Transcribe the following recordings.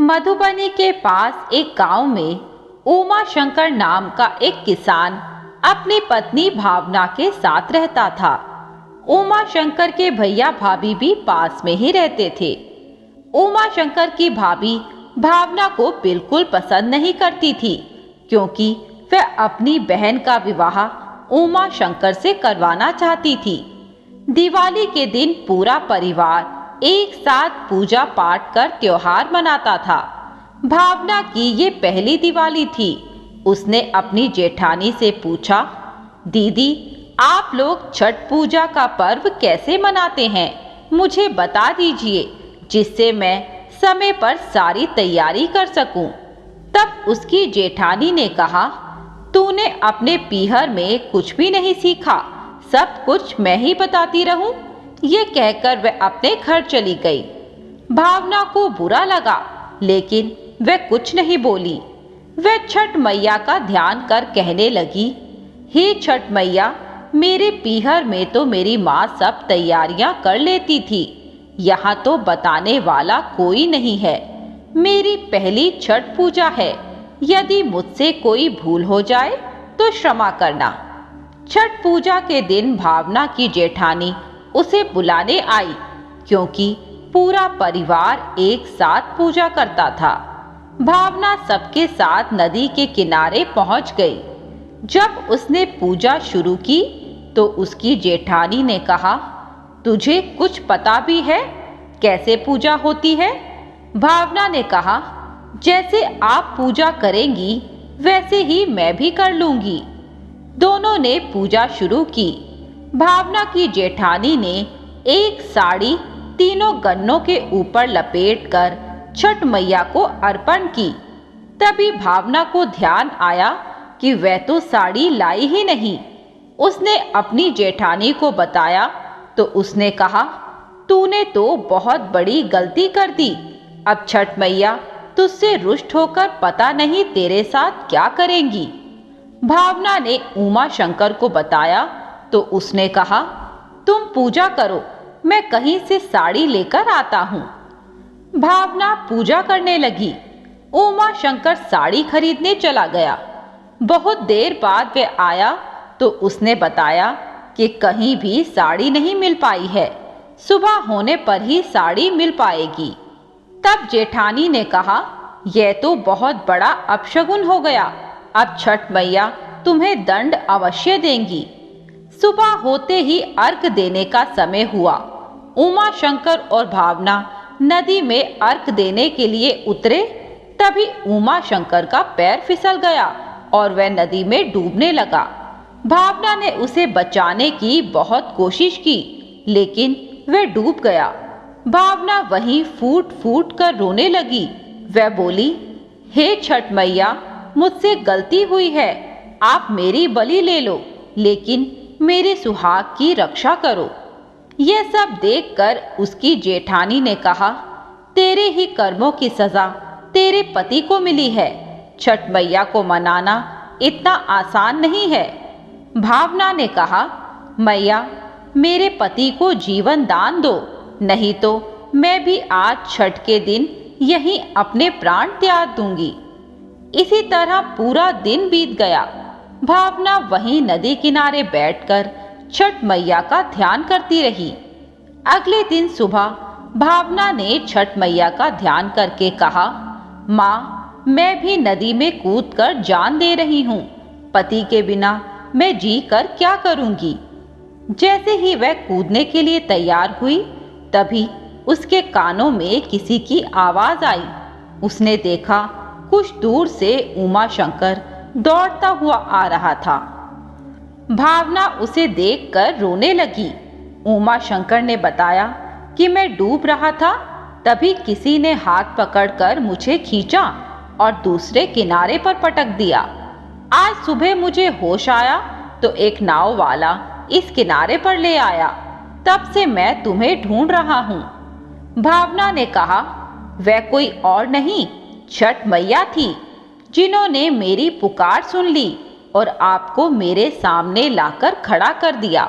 मधुबनी के पास एक गांव में उमा शंकर नाम का एक किसान अपनी पत्नी भावना के साथ रहता था। उमा शंकर के भैया भाभी भी पास में ही रहते थे। उमा शंकर की भाभी भावना को बिल्कुल पसंद नहीं करती थी, क्योंकि वह अपनी बहन का विवाह उमा शंकर से करवाना चाहती थी। दिवाली के दिन पूरा परिवार एक साथ पूजा पाठ कर त्योहार मनाता था। भावना की ये पहली दिवाली थी। उसने अपनी जेठानी से पूछा, दीदी, आप लोग छठ पूजा का पर्व कैसे मनाते हैं? मुझे बता दीजिए, जिससे मैं समय पर सारी तैयारी कर सकूं। तब उसकी जेठानी ने कहा, तूने अपने पीहर में कुछ भी नहीं सीखा, सब कुछ मैं ही बताती रहूं। ये कहकर वह अपने घर चली गई। भावना को बुरा लगा, लेकिन वह कुछ नहीं बोली। वह छठ मैया का ध्यान कर कहने लगी, हे छठ मैया, मेरे पीहर में तो मेरी माँ सब तैयारियां कर लेती थी। यहाँ तो बताने वाला कोई नहीं है। मेरी पहली छठ पूजा है। यदि मुझसे कोई भूल हो जाए तो क्षमा करना। छठ पूजा के दिन भावना की जेठानी उसे बुलाने आई, क्योंकि पूरा परिवार एक साथ पूजा करता था। भावना सबके साथ नदी के किनारे पहुंच गई। जब उसने पूजा शुरू की तो उसकी जेठानी ने कहा, तुझे कुछ पता भी है कैसे पूजा होती है? भावना ने कहा, जैसे आप पूजा करेंगी वैसे ही मैं भी कर लूंगी। दोनों ने पूजा शुरू की। भावना की जेठानी ने एक साड़ी तीनों गन्नों के ऊपर लपेटकर छठ मैया को अर्पण की। तभी भावना को ध्यान आया कि वह तो साड़ी लाई ही नहीं। उसने अपनी जेठानी को बताया तो उसने कहा, तूने तो बहुत बड़ी गलती कर दी। अब छठ मैया तुझसे रुष्ट होकर पता नहीं तेरे साथ क्या करेंगी। भावना ने उमा शंकर को बताया तो उसने कहा, तुम पूजा करो, मैं कहीं से साड़ी लेकर आता हूँ। भावना पूजा करने लगी। उमा शंकर साड़ी खरीदने चला गया। बहुत देर बाद वह आया तो उसने बताया कि कहीं भी साड़ी नहीं मिल पाई है, सुबह होने पर ही साड़ी मिल पाएगी। तब जेठानी ने कहा, यह तो बहुत बड़ा अपशगुन हो गया। अब छठ मैया तुम्हें दंड अवश्य देंगी। सुबह होते ही अर्घ देने का समय हुआ। उमा शंकर और भावना नदी में अर्घ देने के लिए उतरे। तभी उमा शंकर का पैर फिसल गया और वह नदी में डूबने लगा। भावना ने उसे बचाने की बहुत कोशिश की, लेकिन वह डूब गया। भावना वहीं फूट फूट कर रोने लगी। वह बोली, हे छठ मैया, मुझसे गलती हुई है, आप मेरी बलि ले लो, लेकिन मेरे सुहाग की रक्षा करो। यह सब देखकर उसकी जेठानी ने कहा, तेरे ही कर्मों की सजा तेरे पति को मिली है। छठ मैया को मनाना इतना आसान नहीं है। भावना ने कहा, मैया, मेरे पति को जीवन दान दो, नहीं तो मैं भी आज छठ के दिन यहीं अपने प्राण त्याग दूंगी। इसी तरह पूरा दिन बीत गया। भावना वहीं नदी किनारे बैठकर छठ मैया का ध्यान करती रही। अगले दिन सुबह भावना ने छठ मैया का ध्यान करके कहा, माँ, मैं भी नदी में कूदकर जान दे रही हूँ। पति के बिना मैं जी कर क्या करूँगी। जैसे ही वह कूदने के लिए तैयार हुई, तभी उसके कानों में किसी की आवाज आई। उसने देखा, कुछ दूर से उमा शंकर दौड़ता हुआ आ रहा था। भावना उसे देखकर रोने लगी। उमा शंकर ने बताया कि मैं डूब रहा था, तभी किसी ने हाथ पकड़कर मुझे खींचा और दूसरे किनारे पर पटक दिया। आज सुबह मुझे होश आया तो एक नाव वाला इस किनारे पर ले आया। तब से मैं तुम्हें ढूंढ रहा हूँ। भावना ने कहा, वह कोई और नहीं, छठ मैया थी, जिन्होंने मेरी पुकार सुन ली और आपको मेरे सामने लाकर खड़ा कर दिया।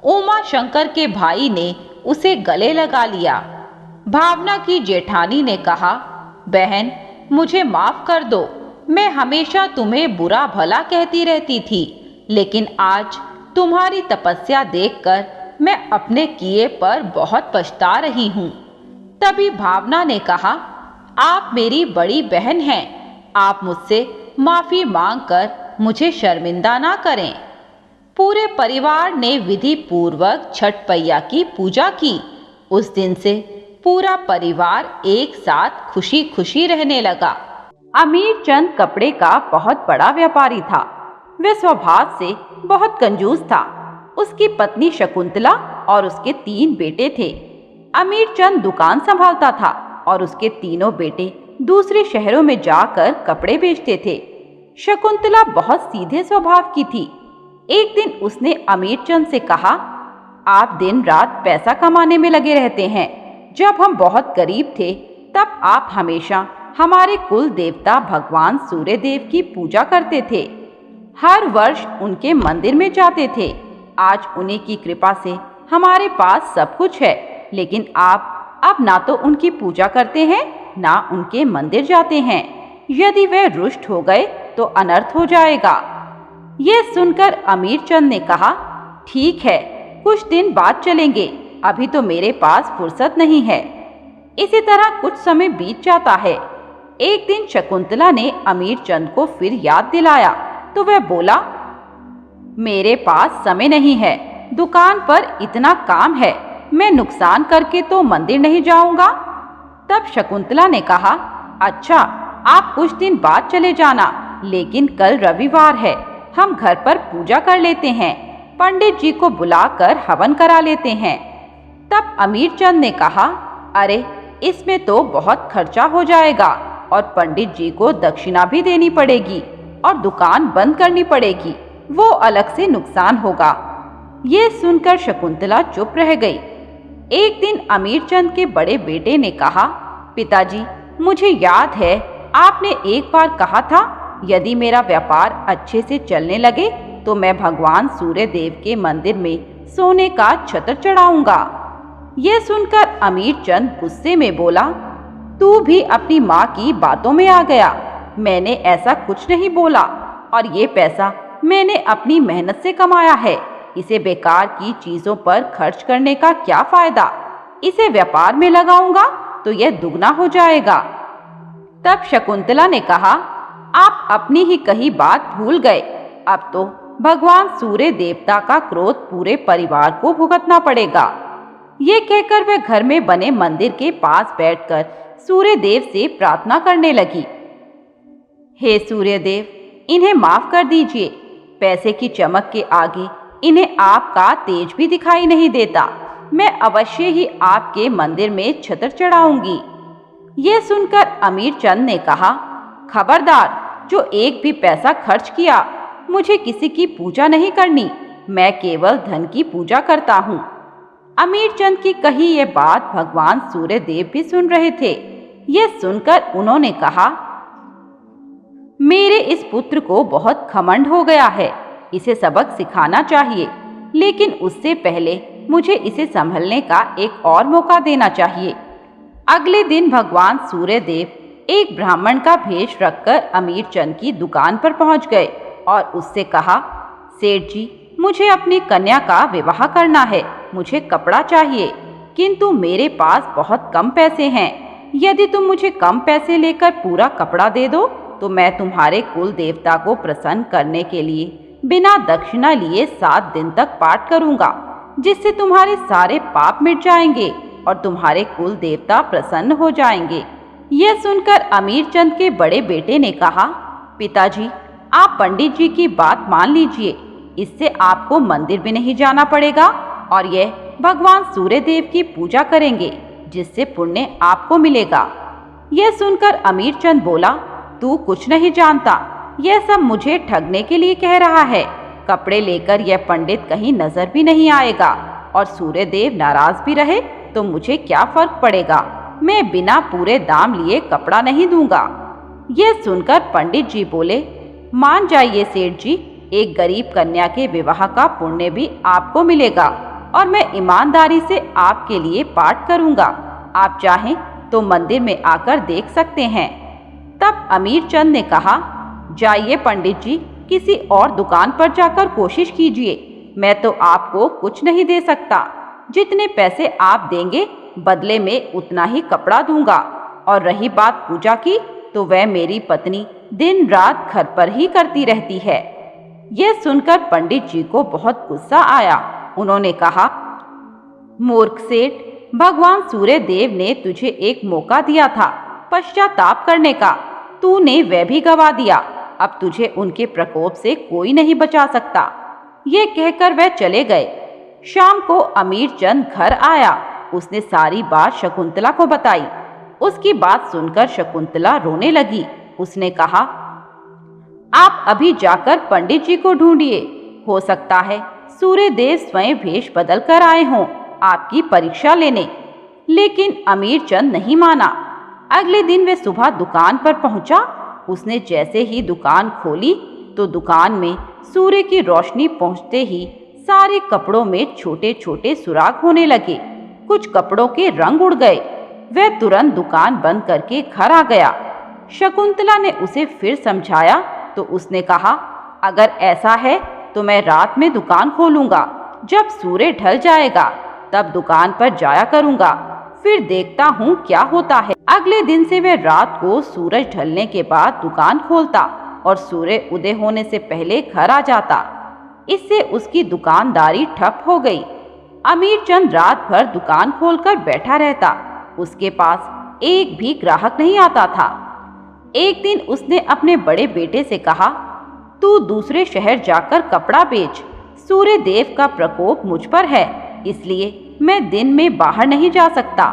उमा शंकर के भाई ने उसे गले लगा लिया। भावना की जेठानी ने कहा, बहन, मुझे माफ कर दो। मैं हमेशा तुम्हें बुरा भला कहती रहती थी, लेकिन आज तुम्हारी तपस्या देखकर मैं अपने किए पर बहुत पछता रही हूँ। तभी भावना ने कहा, आप मेरी बड़ी बहन हैं, आप मुझसे माफी मांगकर मुझे शर्मिंदा ना करें। पूरे परिवार ने विधि पूर्वक छठ पैया की पूजा की। उस दिन से पूरा परिवार एक साथ खुशी खुशी रहने लगा। अमीर चंद कपड़े का बहुत बड़ा व्यापारी था। वह स्वभाव से बहुत कंजूस था। उसकी पत्नी शकुंतला और उसके 3 बेटे थे। अमीर चंद दुकान संभालता था और उसके तीनों बेटे दूसरे शहरों में जाकर कपड़े बेचते थे। शकुंतला बहुत सीधे स्वभाव की थी। एक दिन उसने अमीर चंद से कहा, आप दिन रात पैसा कमाने में लगे रहते हैं। जब हम बहुत गरीब थे तब आप हमेशा हमारे कुल देवता भगवान सूर्य देव की पूजा करते थे। हर वर्ष उनके मंदिर में जाते थे। आज उन्हीं की कृपा से हमारे पास सब कुछ है, लेकिन आप अब ना तो उनकी पूजा करते हैं, ना उनके मंदिर जाते हैं। यदि वे रुष्ट हो गए तो अनर्थ हो जाएगा। ये सुनकर अमीर चंद ने कहा, ठीक है, कुछ दिन बाद चलेंगे, अभी तो मेरे पास फुर्सत नहीं है। इसी तरह कुछ समय बीत जाता है। एक दिन शकुंतला ने अमीर चंद को फिर याद दिलाया तो वह बोला, मेरे पास समय नहीं है, दुकान पर इतना काम है, मैं नुकसान करके तो मंदिर नहीं जाऊंगा। तब शकुंतला ने कहा, अच्छा, आप कुछ दिन बाद चले जाना, लेकिन कल रविवार है, हम घर पर पूजा कर लेते हैं, पंडित जी को बुलाकर हवन करा लेते हैं। तब अमीर चंद ने कहा, अरे इसमें तो बहुत खर्चा हो जाएगा और पंडित जी को दक्षिणा भी देनी पड़ेगी और दुकान बंद करनी पड़ेगी, वो अलग से नुकसान होगा। ये सुनकर शकुंतला चुप रह गई। एक दिन अमीर चंद के बड़े बेटे ने कहा, पिताजी, मुझे याद है आपने एक बार कहा था, यदि मेरा व्यापार अच्छे से चलने लगे तो मैं भगवान सूर्य देव के मंदिर में सोने का छत्र चढ़ाऊंगा। यह सुनकर अमीर चंद गुस्से में बोला, तू भी अपनी माँ की बातों में आ गया। मैंने ऐसा कुछ नहीं बोला और ये पैसा मैंने अपनी मेहनत से कमाया है। इसे बेकार की चीजों पर खर्च करने का क्या फायदा? इसे व्यापार में लगाऊंगा तो यह दुगना हो जाएगा। तब शकुंतला ने कहा, आप अपनी ही कही बात भूल गए। अब तो भगवान सूर्य देवता का क्रोध पूरे परिवार को भुगतना पड़ेगा। ये कहकर वह घर में बने मंदिर के पास बैठकर सूर्य देव से प्रार्थना करने लगी। हे सूर्य देव, इन्हें माफ कर दीजिए। पैसे की चमक के आगे इन्हें आपका तेज भी दिखाई नहीं देता। मैं अवश्य ही आपके मंदिर में छत्र चढ़ाऊंगी। यह सुनकर अमीर चंद ने कहा, खबरदार, जो एक भी पैसा खर्च किया, मुझे किसी की पूजा नहीं करनी। मैं केवल धन की पूजा करता हूँ। अमीर चंद की कही ये बात भगवान सूर्य देव भी सुन रहे थे। यह सुनकर उन्होंने कहा, मेरे इस पुत्र को बहुत घमंड हो गया है, इसे सबक सिखाना चाहिए, लेकिन उससे पहले मुझे इसे संभलने का एक और मौका देना चाहिए। अगले दिन भगवान सूर्य देव एक ब्राह्मण का भेष रखकर अमीर चंद की दुकान पर पहुंच गए और उससे कहा, सेठ जी, मुझे अपनी कन्या का विवाह करना है, मुझे कपड़ा चाहिए, किंतु मेरे पास बहुत कम पैसे हैं। यदि तुम मुझे कम पैसे लेकर पूरा कपड़ा दे दो तो मैं तुम्हारे कुल देवता को प्रसन्न करने के लिए बिना दक्षिणा लिए 7 दिन तक पाठ करूंगा, जिससे तुम्हारे सारे पाप मिट जाएंगे और तुम्हारे कुल देवता प्रसन्न हो जाएंगे। यह सुनकर अमीर चंद के बड़े बेटे ने कहा, पिताजी, आप पंडित जी की बात मान लीजिए, इससे आपको मंदिर भी नहीं जाना पड़ेगा और यह भगवान सूर्य देव की पूजा करेंगे, जिससे पुण्य आपको मिलेगा। यह सुनकर अमीर चंद बोला, तू कुछ नहीं जानता, यह सब मुझे ठगने के लिए कह रहा है। कपड़े लेकर यह पंडित कहीं नजर भी नहीं आएगा और सूर्य देव नाराज भी रहे तो मुझे क्या फर्क पड़ेगा, मैं बिना पूरे दाम लिए कपड़ा नहीं दूंगा। यह सुनकर पंडित जी बोले, मान जाइए सेठ जी, एक गरीब कन्या के विवाह का पुण्य भी आपको मिलेगा और मैं ईमानदारी से आपके लिए पाठ करूंगा। आप चाहें तो मंदिर में आकर देख सकते हैं। तब अमीर चंद ने कहा, जाइए पंडित जी, किसी और दुकान पर जाकर कोशिश कीजिए। मैं तो आपको कुछ नहीं दे सकता। जितने पैसे आप देंगे बदले में उतना ही कपड़ा दूंगा। और रही बात पूजा की, तो वह मेरी पत्नी दिन रात घर पर ही करती रहती है। यह सुनकर पंडित जी को बहुत गुस्सा आया। उन्होंने कहा, मूर्ख सेठ, भगवान सूर्य देव ने तुझे एक मौका दिया था पश्चाताप करने का, तूने वह भी गवा दिया। अब तुझे उनके प्रकोप से कोई नहीं बचा सकता। ये कहकर वह चले गए। शाम को अमीर चंद घर आया। उसने सारी बात शकुंतला को बताई। उसकी बात सुनकर शकुंतला रोने लगी। उसने कहा, आप अभी जाकर पंडित जी को ढूंढिए। हो सकता है सूर्य देव स्वयं भेष बदल कर आए हों आपकी परीक्षा लेने। लेकिन अमीर चंद नहीं माना। अगले दिन वे सुबह दुकान पर पहुंचा। उसने जैसे ही दुकान खोली तो दुकान में सूर्य की रोशनी पहुंचते ही सारे कपड़ों में छोटे छोटे सुराख होने लगे। कुछ कपड़ों के रंग उड़ गए। वह तुरंत दुकान बंद करके घर आ गया। शकुंतला ने उसे फिर समझाया तो उसने कहा, अगर ऐसा है तो मैं रात में दुकान खोलूंगा। जब सूर्य ढल जाएगा तब दुकान पर जाया करूंगा, फिर देखता हूँ क्या होता है। अगले दिन से वह रात को सूरज ढलने के बाद दुकान खोलता और सूर्य उदय होने से पहले घर आ जाता। इससे उसकी दुकानदारी ठप हो गई। अमीर चंद रात भर दुकान खोलकर बैठा रहता। उसके पास एक भी ग्राहक नहीं आता था। एक दिन उसने अपने बड़े बेटे से कहा, तू दूसरे शहर जाकर कपड़ा बेच। सूर्य देव का प्रकोप मुझ पर है, इसलिए मैं दिन में बाहर नहीं जा सकता।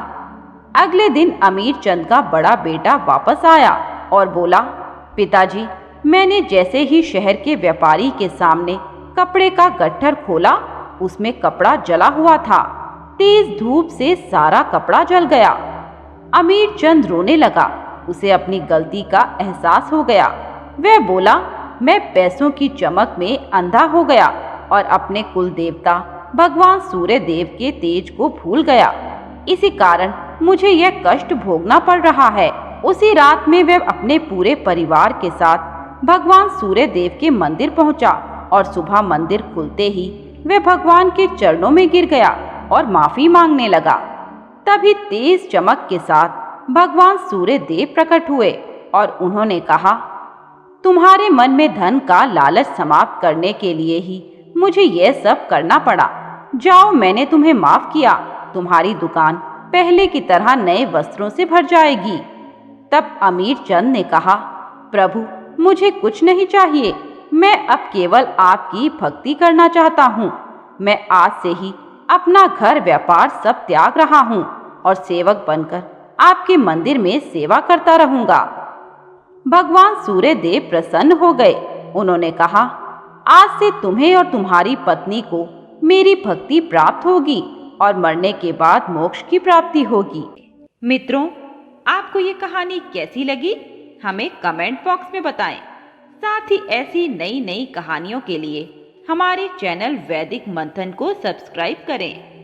अगले दिन अमीर चंद का बड़ा बेटा वापस आया और बोला, पिताजी, मैंने जैसे ही शहर के व्यापारी के सामने कपड़े का गट्ठर खोला, उसमें कपड़ा जला हुआ था। तेज धूप से सारा कपड़ा जल गया। अमीर चंद रोने लगा। उसे अपनी गलती का एहसास हो गया। वह बोला, मैं पैसों की चमक में अंधा हो गया और अपने कुल देवता भगवान सूर्य देव के तेज को भूल गया। इसी कारण मुझे यह कष्ट भोगना पड़ रहा है। उसी रात में वह अपने पूरे परिवार के साथ भगवान सूर्य देव के मंदिर पहुंचा और सुबह मंदिर खुलते ही वह भगवान के चरणों में गिर गया और माफी मांगने लगा। तभी तेज चमक के साथ भगवान सूर्य देव प्रकट हुए और उन्होंने कहा, तुम्हारे मन में धन का लालच समाप्त करने के लिए ही मुझे यह सब करना पड़ा। जाओ, मैंने तुम्हें माफ किया। तुम्हारी दुकान पहले की तरह नए वस्त्रों से भर जाएगी। तब अमीर चंद ने कहा, प्रभु, मुझे कुछ नहीं चाहिए। मैं अब केवल आपकी भक्ति करना चाहता हूँ। मैं आज से ही अपना घर व्यापार सब त्याग रहा हूँ और सेवक बनकर आपके मंदिर में सेवा करता रहूंगा। भगवान सूर्य देव प्रसन्न हो गए। उन्होंने कहा, आज से तुम्हें और तुम्हारी पत्नी को मेरी भक्ति प्राप्त होगी और मरने के बाद मोक्ष की प्राप्ति होगी। मित्रों, आपको ये कहानी कैसी लगी, हमें कमेंट बॉक्स में बताएं। साथ ही ऐसी नई नई कहानियों के लिए हमारे चैनल वैदिक मंथन को सब्सक्राइब करें।